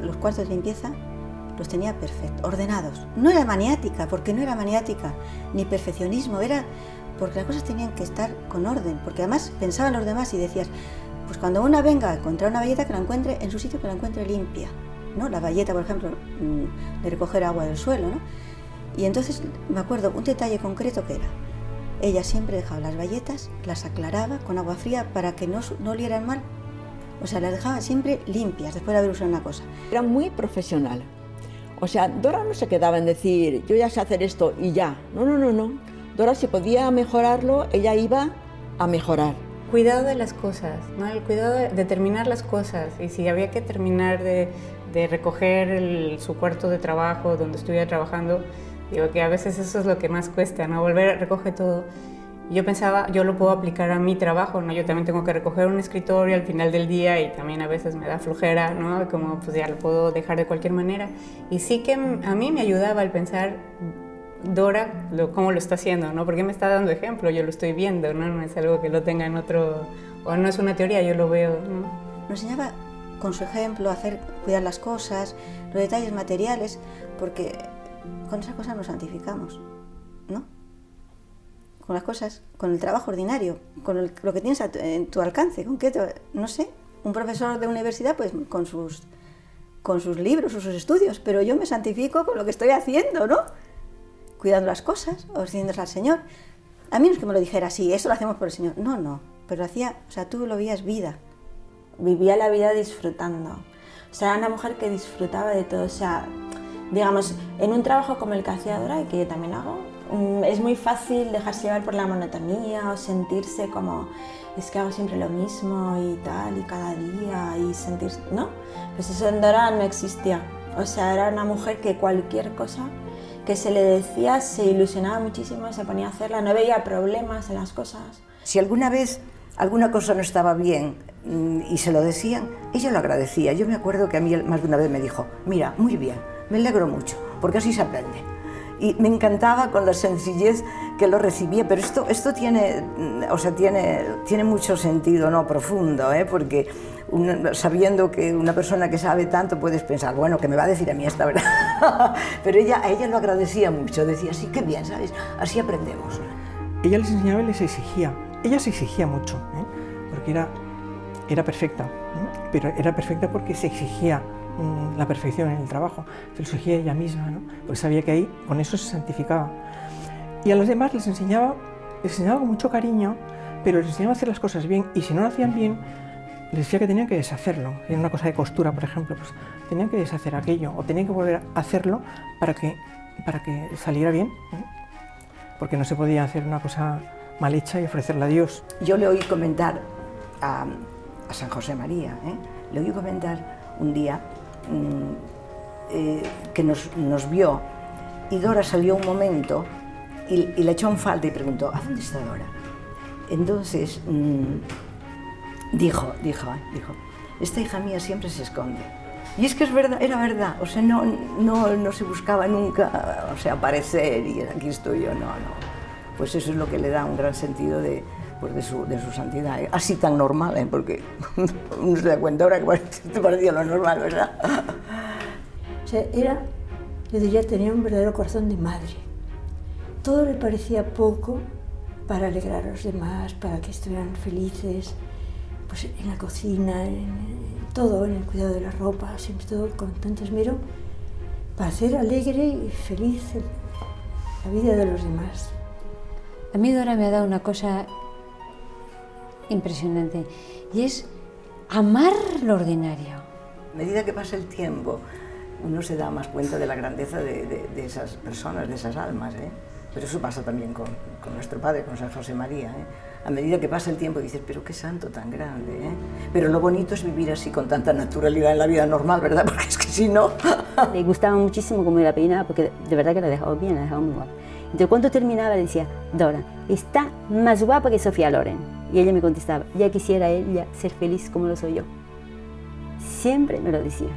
los cuartos de limpieza los tenía perfectos, ordenados. No era maniática, porque no era maniática, ni perfeccionismo, era porque las cosas tenían que estar con orden, porque además pensaban los demás y decías, pues cuando una venga a encontrar una bayeta, que la encuentre en su sitio, que la encuentre limpia, ¿no? La bayeta, por ejemplo, de recoger agua del suelo, ¿no? Y entonces me acuerdo un detalle concreto que era, ella siempre dejaba las bayetas, las aclaraba con agua fría para que no olieran mal. O sea, las dejaba siempre limpias después de haber usado una cosa. Era muy profesional. O sea, Dora no se quedaba en decir, yo ya sé hacer esto y ya. No. Dora, si podía mejorarlo, ella iba a mejorar. Cuidado de las cosas, ¿no? El cuidado de terminar las cosas. Y si había que terminar de recoger su cuarto de trabajo donde estuviera trabajando, digo que a veces eso es lo que más cuesta, ¿no? Volver a recoger todo. Yo pensaba, yo lo puedo aplicar a mi trabajo, ¿no? Yo también tengo que recoger un escritorio al final del día y también a veces me da flojera, ¿no? Como pues ya lo puedo dejar de cualquier manera. Y sí que a mí me ayudaba el pensar, Dora, cómo lo está haciendo, ¿no? Porque me está dando ejemplo, yo lo estoy viendo, ¿no? No es algo que lo tenga en otro, o no es una teoría, yo lo veo, ¿no? Nos enseñaba con su ejemplo a cuidar las cosas, los detalles materiales, porque con esas cosas nos santificamos, ¿no? Con las cosas, con el trabajo ordinario, con lo que tienes en tu alcance, no sé, un profesor de universidad pues con sus libros o sus estudios, pero yo me santifico con lo que estoy haciendo, ¿no? Cuidando las cosas, ofreciéndolas al Señor. A mí no es que me lo dijera así, eso lo hacemos por el Señor, no, pero tú lo veías vida. Vivía la vida disfrutando, o sea, era una mujer que disfrutaba de todo, o sea, digamos, en un trabajo como el que hacía Dora y que yo también hago, es muy fácil dejarse llevar por la monotonía o sentirse como, es que hago siempre lo mismo y tal, y cada día, y sentirse, ¿no? Pues eso en Dora no existía, o sea, era una mujer que cualquier cosa que se le decía se ilusionaba muchísimo, se ponía a hacerla, no veía problemas en las cosas. Si alguna vez alguna cosa no estaba bien y se lo decían, ella lo agradecía. Yo me acuerdo que a mí más de una vez me dijo, mira, muy bien, me alegro mucho, porque así se aprende. Y me encantaba con la sencillez que lo recibía, pero esto tiene mucho sentido, ¿no? Profundo, ¿eh? Porque sabiendo que una persona que sabe tanto puedes pensar, bueno, que me va a decir a mí esta verdad. Pero a ella lo agradecía mucho, decía, sí, qué bien, ¿sabes? Así aprendemos. Ella les enseñaba y les exigía. Ella se exigía mucho, ¿eh? Porque era perfecta, ¿eh? Pero era perfecta porque se exigía la perfección en el trabajo, se lo exigía ella misma, ¿no? Porque sabía que ahí con eso se santificaba. Y a los demás les enseñaba con mucho cariño, pero les enseñaba a hacer las cosas bien, y si no lo hacían bien, les decía que tenían que deshacerlo. En una cosa de costura, por ejemplo, pues tenían que deshacer aquello, o tenían que volver a hacerlo para que saliera bien, ¿eh? Porque no se podía hacer una cosa mal hecha y ofrecerla a Dios. Yo le oí comentar a San José María, le oí comentar un día que nos vio, y Dora salió un momento y le echó en falta y preguntó, ¿a dónde está Dora? Entonces dijo, esta hija mía siempre se esconde. Y es que es verdad, era verdad, o sea, no se buscaba nunca, o sea, aparecer y aquí estoy yo, no. Pues eso es lo que le da un gran sentido de su santidad, ¿eh? Así tan normal, ¿eh? Porque uno se da cuenta ahora que te parecía lo normal, ¿verdad? O sea, yo diría, tenía un verdadero corazón de madre. Todo le parecía poco para alegrar a los demás, para que estuvieran felices, pues en la cocina, en todo, en el cuidado de la ropa, siempre todo con tanto esmero, para hacer alegre y feliz la vida de los demás. A mí Dora me ha dado una cosa impresionante, y es amar lo ordinario. A medida que pasa el tiempo, uno se da más cuenta de la grandeza de esas personas, de esas almas, ¿eh? Pero eso pasa también con nuestro padre, con San José María, ¿eh? A medida que pasa el tiempo dices, pero qué santo tan grande, ¿eh? Pero lo bonito es vivir así con tanta naturalidad en la vida normal, ¿verdad? Porque es que si no... Le gustaba muchísimo cómo la peinaba, porque de verdad que la dejaba bien, la dejaba muy guapa. Entonces cuando terminaba le decía, Dora, está más guapa que Sofía Loren. Y ella me contestaba, ya quisiera ella ser feliz como lo soy yo. Siempre me lo decía.